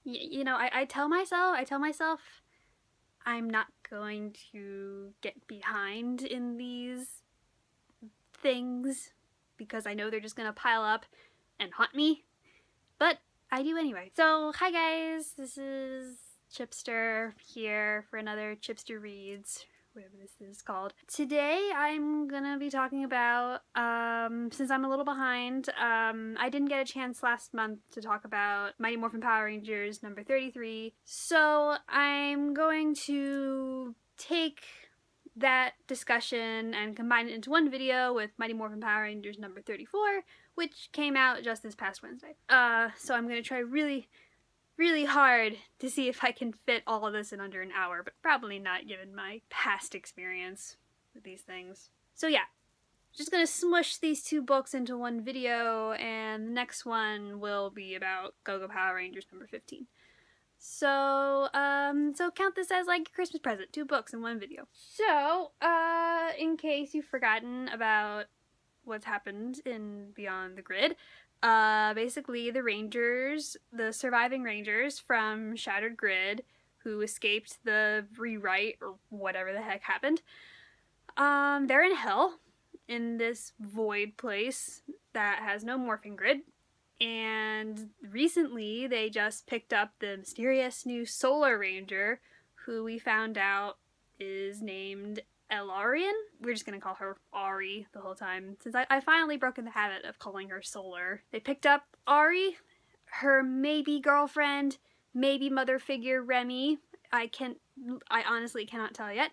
you know, I tell myself I'm not going to get behind in these things because I know they're just gonna pile up and haunt me, but I do anyway. So, hi guys, this is Chipster here for another Chipster Reads, whatever this is called. Today I'm gonna be talking about, since I'm a little behind, I didn't get a chance last month to talk about Mighty Morphin Power Rangers number 33, so I'm going to take that discussion and combine it into one video with Mighty Morphin Power Rangers number 34, which came out just this past Wednesday. So I'm gonna try really hard to see if I can fit all of this in under an hour, but probably not given my past experience with these things. So yeah, just gonna smush these two books into one video, and the next one will be about Go-Go Power Rangers number 15. So, so count this as like a Christmas present, 2 books in one video. So, in case you've forgotten about what's happened in Beyond the Grid, basically the Rangers, the surviving Rangers from Shattered Grid, who escaped the rewrite or whatever the heck happened, they're in hell, in this void place that has no morphing grid. And recently they just picked up the mysterious new Solar Ranger, who we found out is named Elarian. We're just gonna call her Ari the whole time, since I finally broken the habit of calling her Solar. They picked up Ari, her maybe girlfriend, maybe mother figure Remy. I honestly cannot tell yet.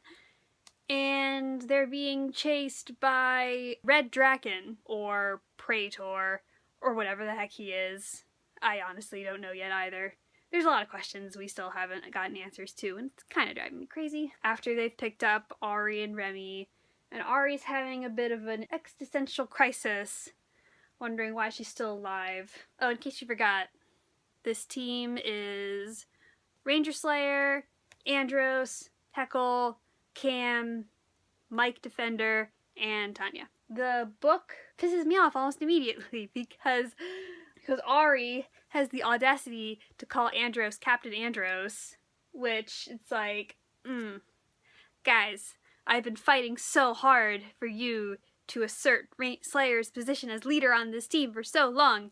And they're being chased by Red Drakkon, or Praetor, or whatever the heck he is. I honestly don't know yet either. There's a lot of questions we still haven't gotten answers to, and it's kind of driving me crazy. After they've picked up Ari and Remy, and Ari's having a bit of an existential crisis, wondering why she's still alive. Oh, in case you forgot, this team is Ranger Slayer, Andros, Heckle, Cam, Mike Defender, and Tanya. The book pisses me off almost immediately because Ari has the audacity to call Andros Captain Andros, which it's like, guys, I've been fighting so hard for you to assert Slayer's position as leader on this team for so long,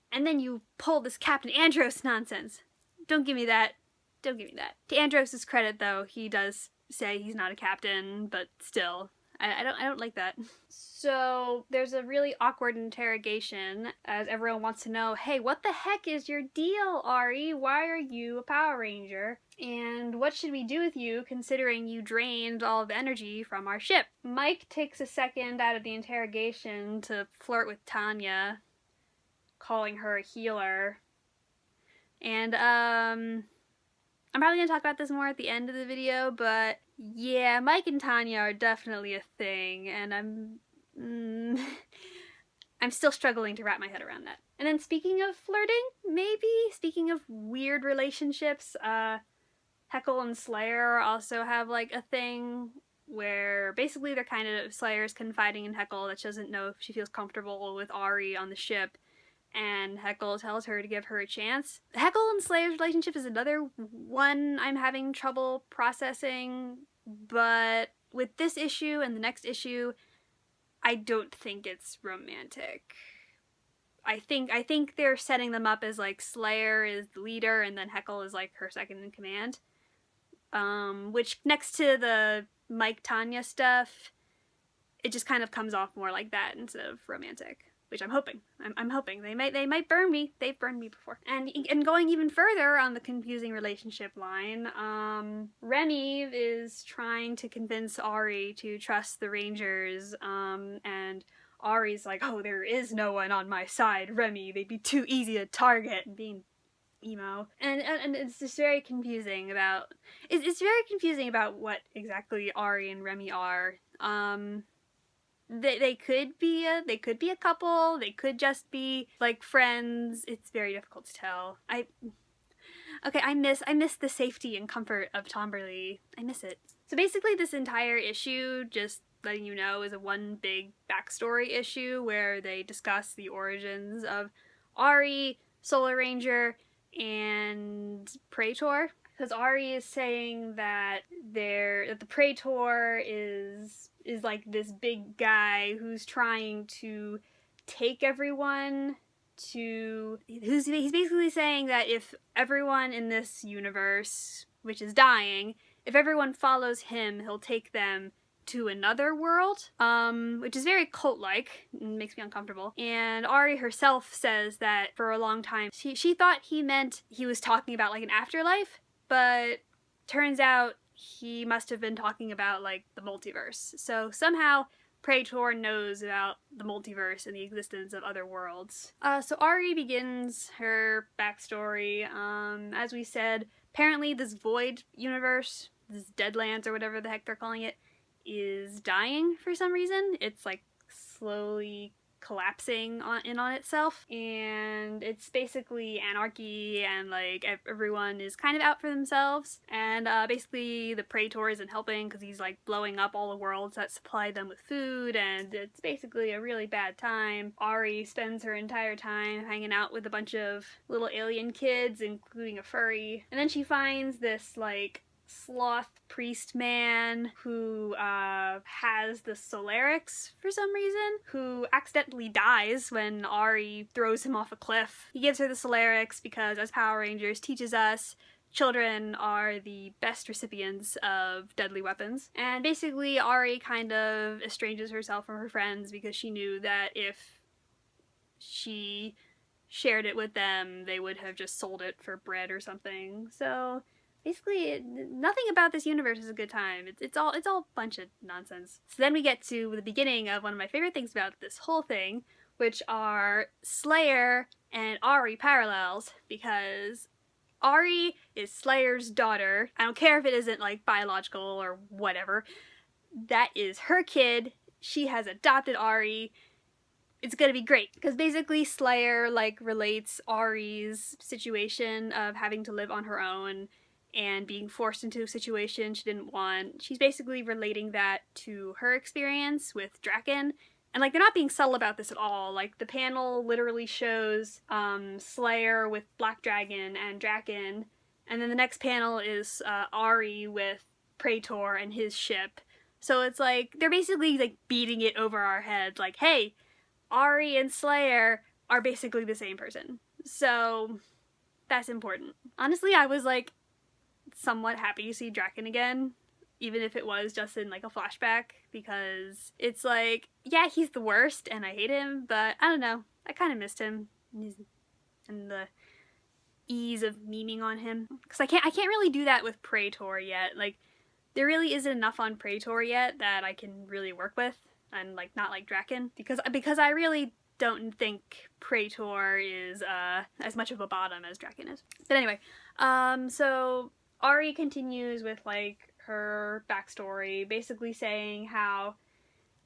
and then you pull this Captain Andros nonsense. Don't give me that. Don't give me that. To Andros' credit, though, he does say he's not a captain, but still, I don't like that. So there's a really awkward interrogation as everyone wants to know, hey, what the heck is your deal, Ari? Why are you a Power Ranger? And what should we do with you considering you drained all the energy from our ship? Mike takes a second out of the interrogation to flirt with Tanya, calling her a healer. And I'm probably going to talk about this more at the end of the video, but yeah, Mike and Tanya are definitely a thing, and I'm still struggling to wrap my head around that. And then speaking of flirting, speaking of weird relationships, Heckle and Slayer also have like a thing where basically they're kind of Slayer's confiding in Heckle that she doesn't know if she feels comfortable with Ari on the ship, and Heckle tells her to give her a chance. Heckle and Slayer's relationship is another one I'm having trouble processing, but with this issue and the next issue, I don't think it's romantic. I think they're setting them up as like Slayer is the leader and then Heckle is like her second in command. Which next to the Mike Tanya stuff, it just kind of comes off more like that instead of romantic. Which I'm hoping. I'm hoping. They might burn me. They've burned me before. And going even further on the confusing relationship line, Remy is trying to convince Ari to trust the Rangers, and Ari's like, oh, there is no one on my side, Remy. They'd be too easy to target, and being emo. And it's just very confusing about... It's very confusing about what exactly Ari and Remy are. They could be a couple, they could just be like friends. It's very difficult to tell. I miss the safety and comfort of Tomberly. I miss it. So basically this entire issue, just letting you know, is a one big backstory issue where they discuss the origins of Ari, Solar Ranger, and Praetor. Because Ari is saying that the Praetor is like this big guy who's trying to take everyone to... He's basically saying that if everyone in this universe, which is dying, if everyone follows him, he'll take them to another world, which is very cult-like and makes me uncomfortable. And Ari herself says that for a long time she thought he meant he was talking about like an afterlife, but turns out he must have been talking about like the multiverse. So somehow Praetor knows about the multiverse and the existence of other worlds. So Ari begins her backstory. As we said, apparently this void universe, this Deadlands or whatever the heck they're calling it, is dying for some reason. It's like slowly collapsing on itself, and it's basically anarchy, and like everyone is kind of out for themselves, and basically the Praetor isn't helping because he's like blowing up all the worlds that supply them with food, and it's basically a really bad time. Ari spends her entire time hanging out with a bunch of little alien kids, including a furry, and then she finds this like sloth priest man who has the Solarix for some reason, who accidentally dies when Ari throws him off a cliff. He gives her the Solarix because, as Power Rangers teaches us, children are the best recipients of deadly weapons. And basically Ari kind of estranges herself from her friends because she knew that if she shared it with them, they would have just sold it for bread or something. So basically, nothing about this universe is a good time. It's all a bunch of nonsense. So then we get to the beginning of one of my favorite things about this whole thing, which are Slayer and Ari parallels, because Ari is Slayer's daughter. I don't care if it isn't like biological or whatever. That is her kid. She has adopted Ari. It's gonna be great, because basically Slayer like relates Ari's situation of having to live on her own and being forced into a situation she didn't want. She's basically relating that to her experience with drakkon. And like, they're not being subtle about this at all. Like, the panel literally shows Slayer with Black Dragon and drakkon, and then the next panel is Ari with Praetor and his ship. So it's like, they're basically like beating it over our heads, like, hey, Ari and Slayer are basically the same person. So that's important. Honestly, I was like somewhat happy to see drakkon again, even if it was just in like a flashback, because it's like, yeah, he's the worst and I hate him, but I don't know, I kind of missed him and the ease of memeing on him, because I can't really do that with Praetor yet. Like, there really isn't enough on Praetor yet that I can really work with, and like not like drakkon, because I really don't think Praetor is as much of a bottom as drakkon is. But anyway, so Ari continues with like her backstory, basically saying how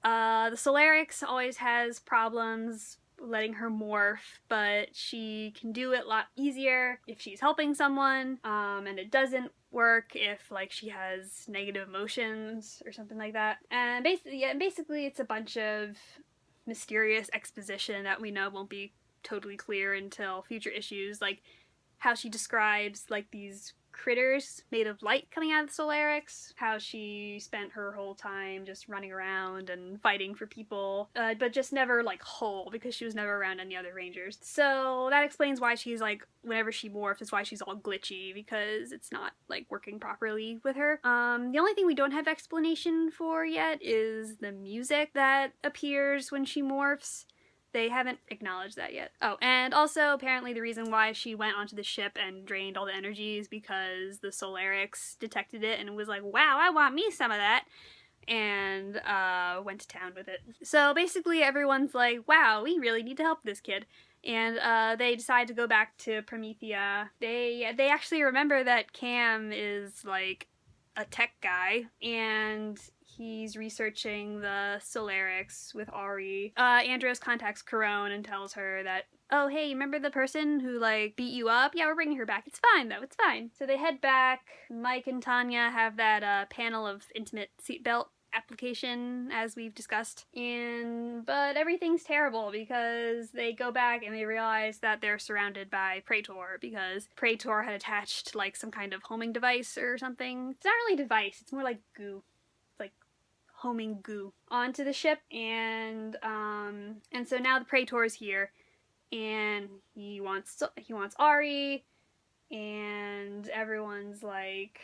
the Solarix always has problems letting her morph, but she can do it a lot easier if she's helping someone, and it doesn't work if like she has negative emotions or something like that. And basically it's a bunch of mysterious exposition that we know won't be totally clear until future issues, like how she describes like these critters made of light coming out of the Solarix, how she spent her whole time just running around and fighting for people, but just never like whole, because she was never around any other Rangers. So that explains why she's like, whenever she morphs, is why she's all glitchy, because it's not like working properly with her. The only thing we don't have explanation for yet is the music that appears when she morphs. They haven't acknowledged that yet. Oh, and also apparently the reason why she went onto the ship and drained all the energy is because the Solarix detected it and was like, wow, I want me some of that, and went to town with it. So basically everyone's like, wow, we really need to help this kid. And they decide to go back to Promethea. They actually remember that Cam is like a tech guy, and he's researching the Solarix with Ari. Andros contacts Corone and tells her that, oh, hey, remember the person who, like, beat you up? Yeah, we're bringing her back. It's fine, though. It's fine. So they head back. Mike and Tanya have that panel of intimate seatbelt application, as we've discussed. But everything's terrible because they go back and they realize that they're surrounded by Praetor, because Praetor had attached like some kind of homing device or something. It's not really a device, it's more like goo. It's like homing goo onto the ship, and so now the Praetor is here, and he wants Ari, and everyone's like,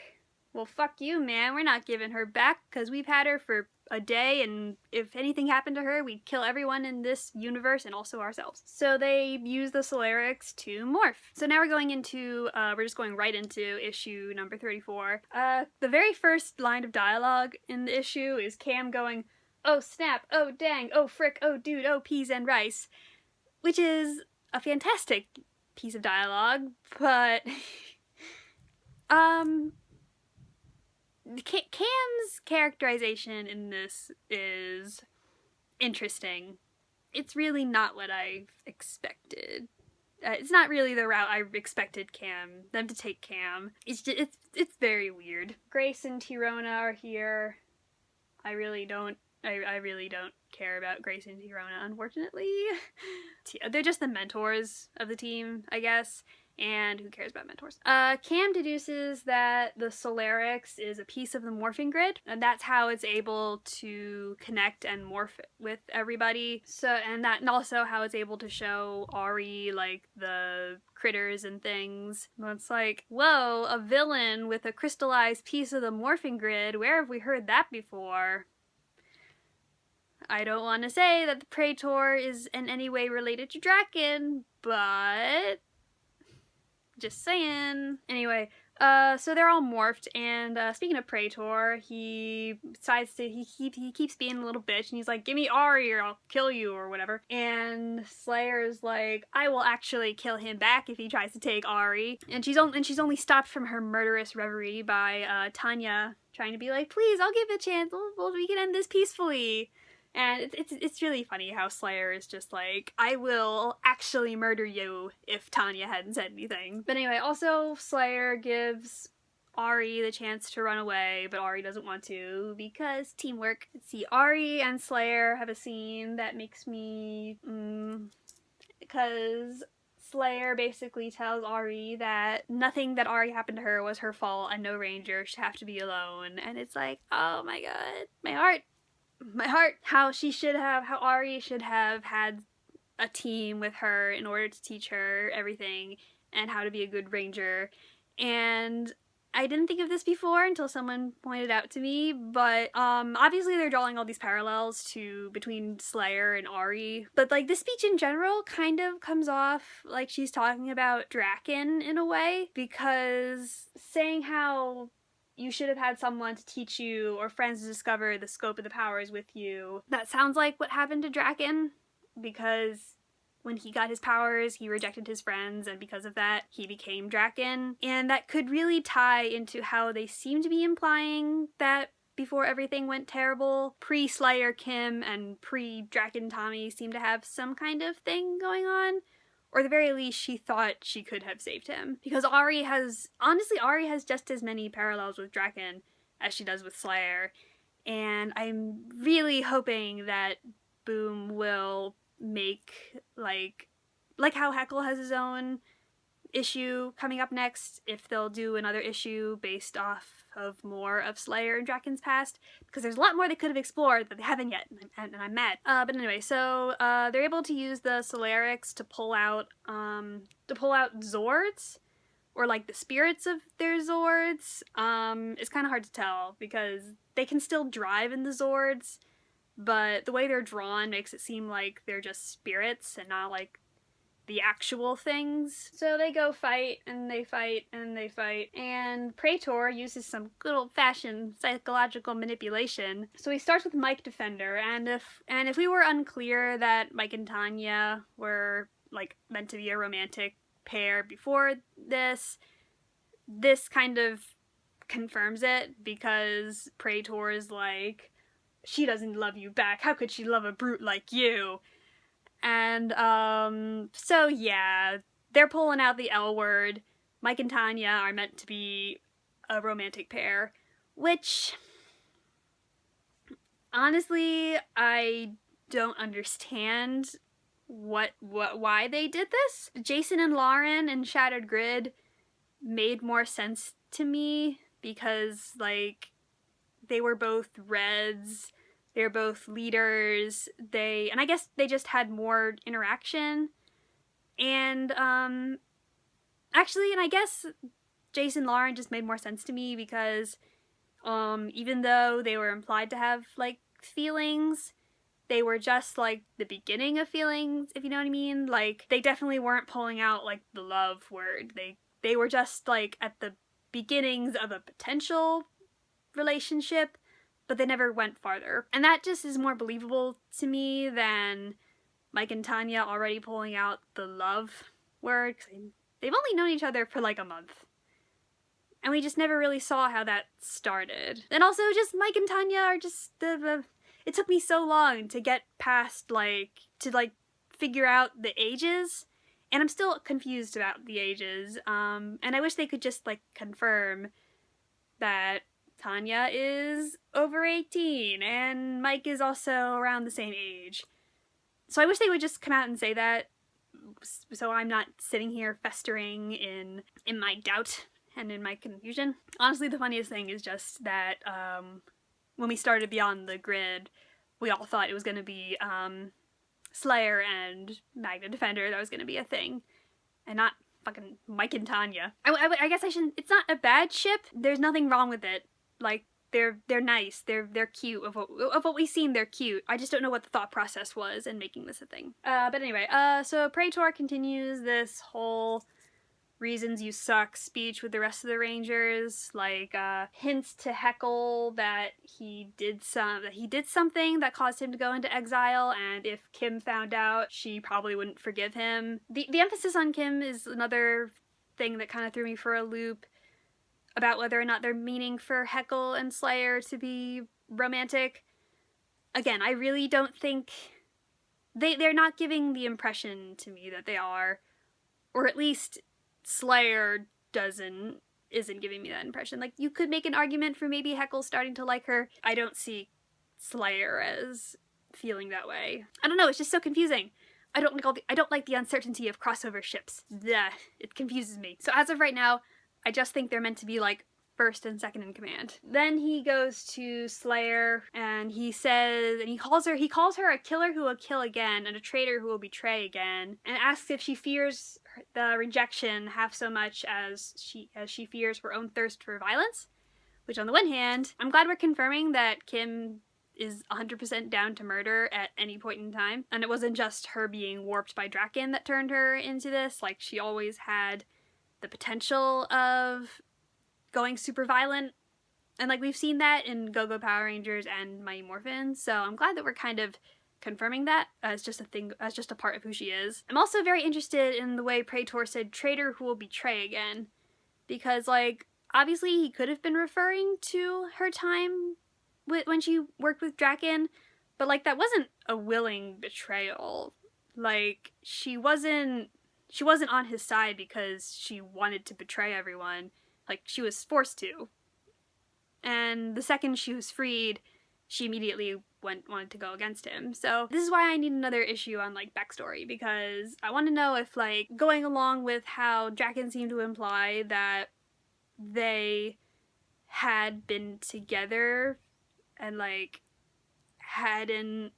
well, fuck you, man, we're not giving her back because we've had her for a day, and if anything happened to her, we'd kill everyone in this universe and also ourselves. So they use the Solarics to morph. So now we're going into, we're just going right into issue number 34. The very first line of dialogue in the issue is Cam going, "Oh snap, oh dang, oh frick, oh dude, oh peas and rice," which is a fantastic piece of dialogue, but Cam's characterization in this is interesting. It's really not what I expected. It's not really the route I expected them to take Cam. It's very weird. Grace and Tirona are here. I really don't care about Grace and Tirona, unfortunately. They're just the mentors of the team, I guess. And who cares about mentors? Cam deduces that the Solarics is a piece of the morphing grid, and that's how it's able to connect and morph with everybody. And also how it's able to show Ari, like, the critters and things. It's like, whoa, a villain with a crystallized piece of the morphing grid, where have we heard that before? I don't want to say that the Praetor is in any way related to drakkon, but just saying. Anyway, so they're all morphed, and speaking of Praetor, he keeps being a little bitch, and he's like, "Give me Ari or I'll kill you," or whatever. And Slayer's like, "I will actually kill him back if he tries to take Ari." And she's only stopped from her murderous reverie by Tanya trying to be like, "Please, I'll give it a chance. We can end this peacefully." And it's really funny how Slayer is just like, "I will actually murder you," if Tanya hadn't said anything. But anyway, also Slayer gives Ari the chance to run away, but Ari doesn't want to because teamwork. Let's see, Ari and Slayer have a scene that makes me, because Slayer basically tells Ari that nothing that Ari happened to her was her fault and no ranger should have to be alone. And it's like, oh my god, my heart. How Ari should have had a team with her in order to teach her everything and how to be a good ranger. And I didn't think of this before until someone pointed out to me, but obviously they're drawing all these parallels between Slayer and Ari, but like this speech in general kind of comes off like she's talking about drakkon in a way, because saying how you should have had someone to teach you or friends to discover the scope of the powers with you. That sounds like what happened to drakkon, because when he got his powers, he rejected his friends, and because of that, he became drakkon. And that could really tie into how they seem to be implying that before everything went terrible, pre-Slayer Kim and pre-drakkon Tommy seem to have some kind of thing going on. Or at the very least, she thought she could have saved him. Because Ari has just as many parallels with drakkon as she does with Slayer. And I'm really hoping that Boom will make, like how Heckle has his own issue coming up next, if they'll do another issue based off of more of Slayer and Drakkon's past, because there's a lot more they could have explored that they haven't yet, and I'm mad. But anyway, so they're able to use the Solarics to pull out Zords, or like the spirits of their Zords. It's kind of hard to tell because they can still drive in the Zords, but the way they're drawn makes it seem like they're just spirits and not like the actual things. So they go fight, and they fight, and they fight, and Praetor uses some good old-fashioned psychological manipulation. So he starts with Mike Defender, and if we were unclear that Mike and Tanya were like meant to be a romantic pair before this kind of confirms it, because Praetor is like, "She doesn't love you back, how could she love a brute like you?" And, so yeah, they're pulling out the L word. Mike and Tanya are meant to be a romantic pair, which Honestly, I don't understand why they did this. Jason and Lauren in Shattered Grid made more sense to me because, like, they were both Reds, they were both leaders, and I guess they just had more interaction. And, actually, and I guess Jason and Lauren just made more sense to me because, even though they were implied to have, like, feelings, they were just, like, the beginning of feelings, if you know what I mean. Like, they definitely weren't pulling out, like, the love word. They were just, like, at the beginnings of a potential relationship, but they never went farther. And that just is more believable to me than Mike and Tanya already pulling out the love word. 'Cause they've only known each other for, like, a month. And we just never really saw how that started. And also, just Mike and Tanya are just it took me so long to get past, like, to figure out the ages, and I'm still confused about the ages, and I wish they could just, like, confirm that Tanya is over 18, and Mike is also around the same age. So I wish they would just come out and say that, so I'm not sitting here festering in my doubt and in my confusion. Honestly, the funniest thing is just that, when we started Beyond the Grid, we all thought it was going to be Slayer and Magna Defender that was going to be a thing, and not fucking Mike and Tanya. I guess I shouldn't. It's not a bad ship. There's nothing wrong with it. Like, they're nice. They're cute. Of what we've seen, they're cute. I just don't know what the thought process was in making this a thing. But anyway, so Praetor continues this whole reasons you suck speech with the rest of the Rangers, like, hints to Heckle that he did something that caused him to go into exile, and if Kim found out, she probably wouldn't forgive him. The emphasis on Kim is another thing that kind of threw me for a loop about whether or not they're meaning for Heckle and Slayer to be romantic. Again, I really don't think they're not giving the impression to me that they are, or at least Slayer isn't giving me that impression. Like, you could make an argument for maybe Heckle starting to like her. I don't see Slayer as feeling that way. I don't know, it's just so confusing. I don't like the uncertainty of crossover ships. Blech, it confuses me. So as of right now, I just think they're meant to be, like, first and second in command. Then he goes to Slayer and he calls her a killer who will kill again and a traitor who will betray again, and asks if she fears the rejection half so much as she fears her own thirst for violence. Which, on the one hand, I'm glad we're confirming that Kim is 100% down to murder at any point in time, and it wasn't just her being warped by drakkon that turned her into this. Like, she always had the potential of going super violent, and, like, we've seen that in Go-Go Power Rangers and Mighty Morphin, so I'm glad that we're kind of confirming that as just a part of who she is. I'm also very interested in the way Praetor said traitor who will betray again, because, like, obviously he could have been referring to her time when she worked with drakkon, but, like, that wasn't a willing betrayal. Like, she wasn't on his side because she wanted to betray everyone. Like, she was forced to. And the second she was freed, she immediately wanted to go against him. So this is why I need another issue on, like, backstory, because I want to know if, like, going along with how drakkon seemed to imply that they had been together and, like, and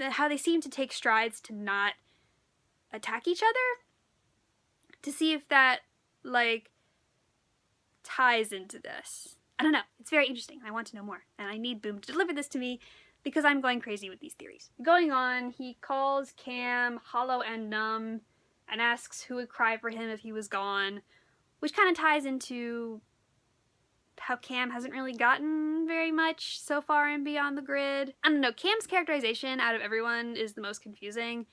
how they seemed to take strides to not attack each other, to see if that, like, ties into this. I don't know. It's very interesting. I want to know more. And I need Boom to deliver this to me because I'm going crazy with these theories. Going on, he calls Cam hollow and numb and asks who would cry for him if he was gone, which kind of ties into how Cam hasn't really gotten very much so far in Beyond the Grid. I don't know. Cam's characterization out of everyone is the most confusing,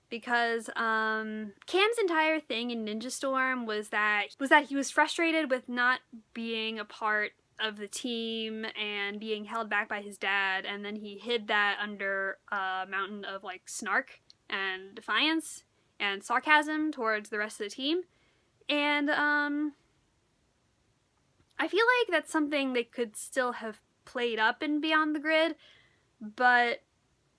because Cam's entire thing in Ninja Storm was that he was frustrated with not being a part of the team and being held back by his dad, and then he hid that under a mountain of, like, snark and defiance and sarcasm towards the rest of the team. And I feel like that's something they could still have played up in Beyond the Grid, but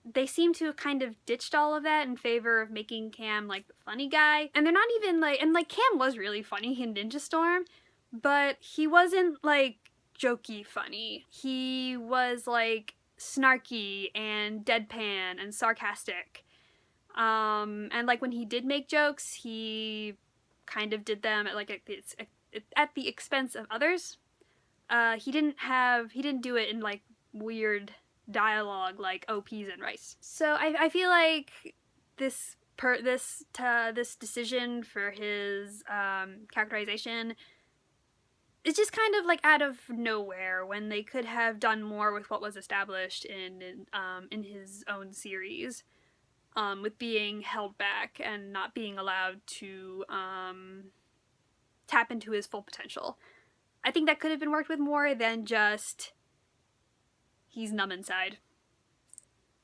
they seem to have kind of ditched all of that in favor of making Cam like the funny guy. And they're not even like, and like Cam was really funny in Ninja Storm, but he wasn't like jokey funny. He was like snarky and deadpan and sarcastic. And like when he did make jokes, he kind of did them at like at the expense of others. He didn't do it in like weird dialogue like oh peas and rice. So I feel like this decision for his characterization is just kind of like out of nowhere when they could have done more with what was established in his own series, with being held back and not being allowed to tap into his full potential. I think that could have been worked with more than just he's numb inside.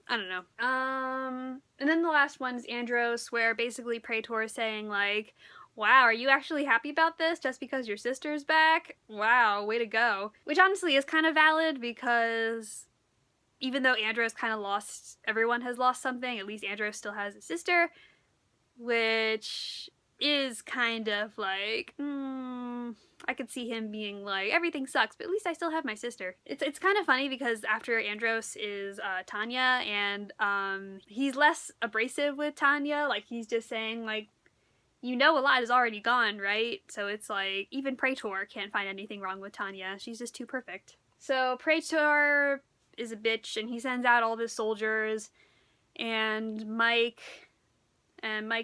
I don't know. And then the last one is Andros, where basically Praetor is saying like, wow, are you actually happy about this just because your sister's back? Wow, way to go. Which honestly is kind of valid, because even though Andros kind of lost, everyone has lost something, at least Andros still has a sister, which is kind of like, I could see him being like, everything sucks, but at least I still have my sister. It's kind of funny because after Andros is Tanya, and he's less abrasive with Tanya. Like, he's just saying like, you know, a lot is already gone, right? So it's like, even Praetor can't find anything wrong with Tanya. She's just too perfect. So Praetor is a bitch, and he sends out all of his soldiers, and Mike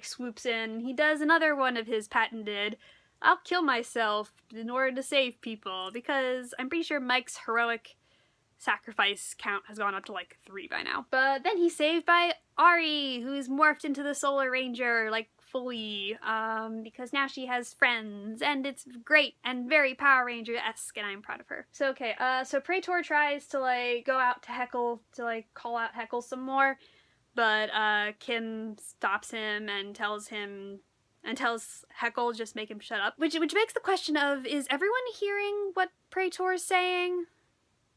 swoops in. He does another one of his patented, I'll kill myself in order to save people, because I'm pretty sure Mike's heroic sacrifice count has gone up to like 3 by now. But then he's saved by Ari, who's morphed into the Solar Ranger, like, fully, because now she has friends, and it's great and very Power Ranger-esque, and I'm proud of her. So, okay, so Praetor tries to, like, go out to Heckle, to, like, call out Heckle some more, but, Kim stops him and tells Heckle just make him shut up, which begs the question of, is everyone hearing what Praetor's saying?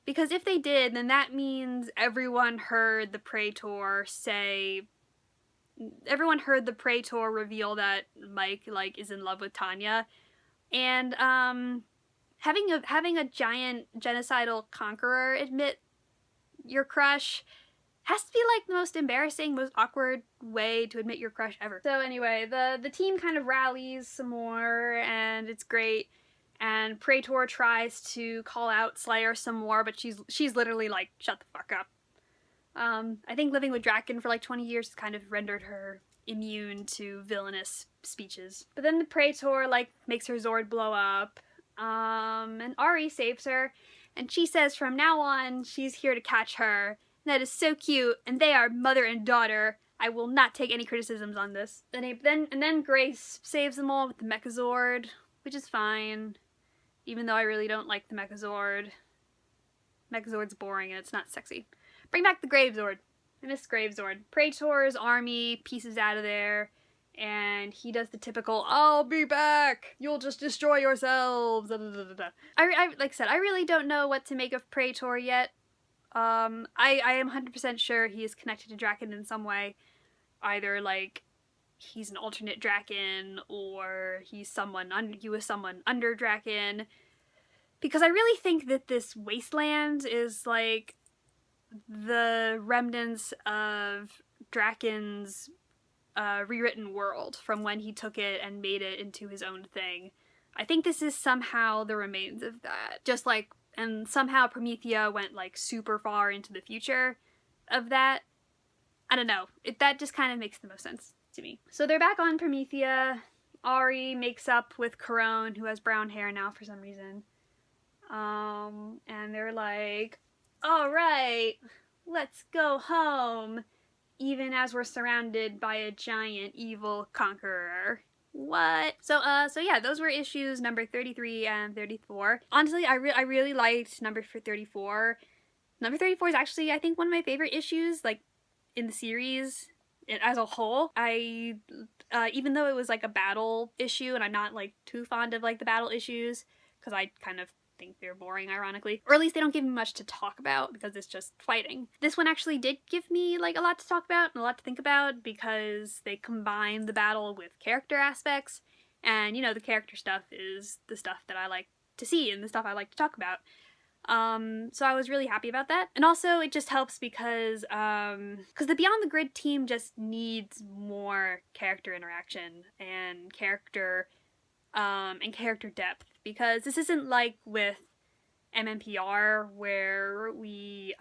Because if they did, then that means everyone heard the Praetor reveal that Mike, like, is in love with Tanya. And, having a giant genocidal conqueror admit your crush has to be, like, the most embarrassing, most awkward way to admit your crush ever. So anyway, the team kind of rallies some more, and it's great. And Praetor tries to call out Slayer some more, but she's literally like, shut the fuck up. I think living with drakkon for like 20 years has kind of rendered her immune to villainous speeches. But then the Praetor like makes her Zord blow up, and Ari saves her, and she says from now on she's here to catch her. And that is so cute, and they are mother and daughter. I will not take any criticisms on this. And then Grace saves them all with the Mechazord, which is fine. Even though I really don't like the Mechazord. Mechazord's boring and it's not sexy. Bring back the Gravezord. I miss Gravezord. Praetor's army pieces out of there, and he does the typical, I'll be back! You'll just destroy yourselves! Da, da, da, da. I like I said, I really don't know what to make of Praetor yet. I am 100% sure he is connected to drakkon in some way. Either, like, he's an alternate drakkon, or he was someone under drakkon. Because I really think that this wasteland is, like, the remnants of Drakkon's rewritten world from when he took it and made it into his own thing. I think this is somehow the remains of that. Just like, and somehow Promethea went, like, super far into the future of that. I don't know. That just kind of makes the most sense to me. So they're back on Promethea. Ari makes up with Corone, who has brown hair now for some reason. And they're like, alright, let's go home, even as we're surrounded by a giant evil conqueror. What? So yeah, those were issues number 33 and 34. Honestly, I really liked number 34. Number 34 is actually, I think, one of my favorite issues, like, in the series as a whole. Even though it was, like, a battle issue, and I'm not, like, too fond of, like, the battle issues, because I kind of think they're boring, ironically. Or at least they don't give me much to talk about because it's just fighting. This one actually did give me like a lot to talk about and a lot to think about because they combine the battle with character aspects, and you know, the character stuff is the stuff that I like to see and the stuff I like to talk about. So I was really happy about that. And also it just helps because the Beyond the Grid team just needs more character interaction and character depth, because this isn't like with MMPR where we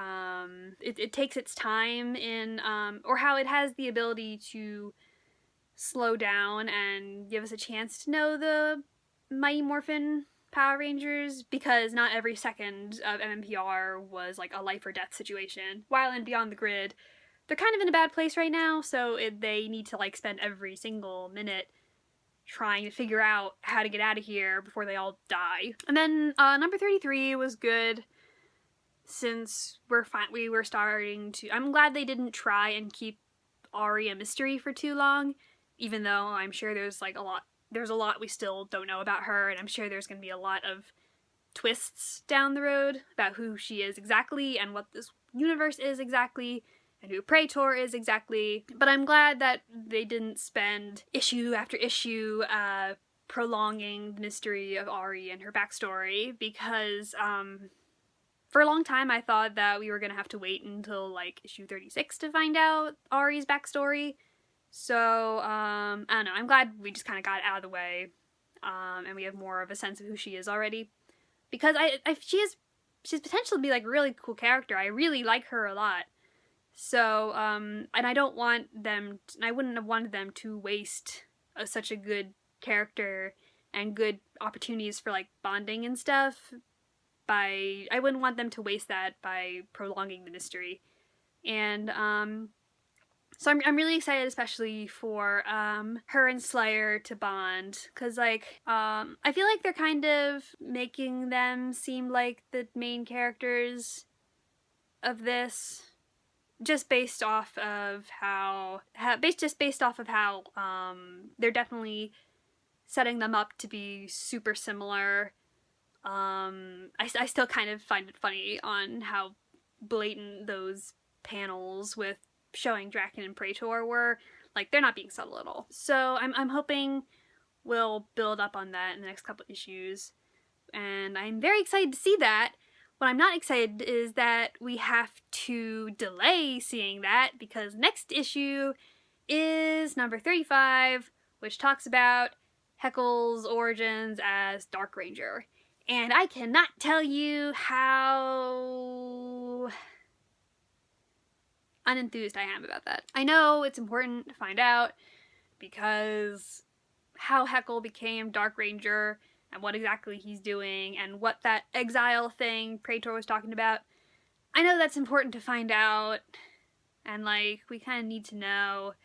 it takes its time in or how it has the ability to slow down and give us a chance to know the Mighty Morphin Power Rangers, because not every second of MMPR was like a life or death situation, while in Beyond the Grid they're kind of in a bad place right now, so they need to like spend every single minute trying to figure out how to get out of here before they all die. And then number 33 was good, since we were starting to... I'm glad they didn't try and keep Ari a mystery for too long, even though I'm sure there's a lot we still don't know about her, and I'm sure there's going to be a lot of twists down the road about who she is exactly and what this universe is exactly and who Praetor is exactly. But I'm glad that they didn't spend issue after issue prolonging the mystery of Ari and her backstory, because for a long time I thought that we were going to have to wait until like issue 36 to find out Ari's backstory. So, I don't know, I'm glad we just kind of got it out of the way, and we have more of a sense of who she is already, because she's potential to be like a really cool character. I really like her a lot. So, and I don't want them, I wouldn't have wanted them to waste such a good character and good opportunities for like bonding and stuff I wouldn't want them to waste that by prolonging the mystery. And, so I'm really excited, especially for her and Slayer to bond, because like I feel like they're kind of making them seem like the main characters of this, just based off of how they're definitely setting them up to be super similar. I still kind of find it funny on how blatant those panels with showing Drakkon and Praetor were. Like, they're not being subtle at all. So I'm hoping we'll build up on that in the next couple issues, and I'm very excited to see that. What I'm not excited is that we have to delay seeing that, because next issue is number 35, which talks about Heckle's origins as Dark Ranger. And I cannot tell you how unenthused I am about that. I know it's important to find out, because how Heckle became Dark Ranger and what exactly he's doing and what that exile thing Praetor was talking about, I know that's important to find out, and like, we kind of need to know,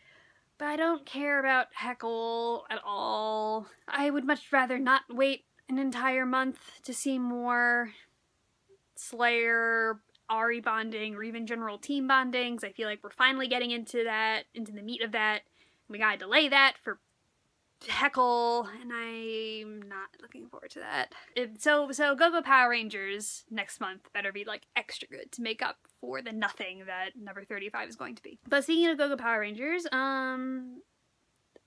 but I don't care about Heckle at all. I would much rather not wait an entire month to see more Slayer, Ari bonding, or even general team bonding, because I feel like we're finally getting into the meat of that. We gotta delay that for Heckle, and I'm not looking forward to that. So Go-Go Power Rangers next month better be like extra good to make up for the nothing that number 35 is going to be. But speaking of Go-Go Power Rangers,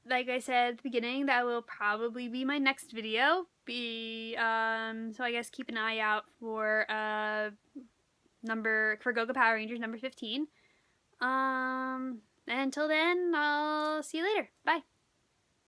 like I said at the beginning, that will probably be my next video. So I guess keep an eye out for Go-Go Power Rangers number 15. And until then, I'll see you later. Bye.